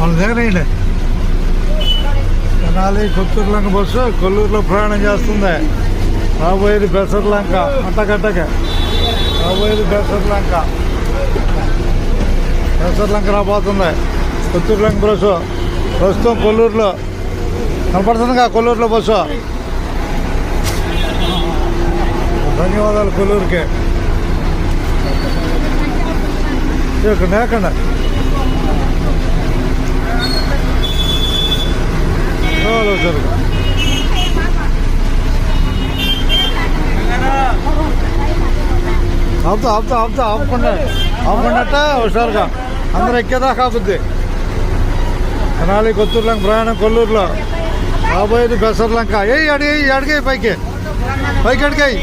వాళ్ళ దగ్గర తెనాలి కొత్తూరులంక బస్సు కొల్లూరులో ప్రయాణం చేస్తుంది. రాబోయేది బెసర్లంక అట్టకట్టక రాబోయేది బెసర్లంక రాబోతుంది. కొత్తూరులంక బస్సు ప్రస్తుతం కొల్లూరులో కనపడుతుందిగా. కొల్లూరులో బస్సు. ధన్యవాదాలు కొల్లూరుకి. లేకుండా జరుగు ఆపుకున్నట్ట హుషారుగా అందరూ ఎక్కేదాకా ఆపుద్ది. తెనాలి కొత్తూరులంక ప్రయాణం కొల్లూరులో. రాబోయేది బెసర్లంక. అడిగాయి పైకి అడిగాయి.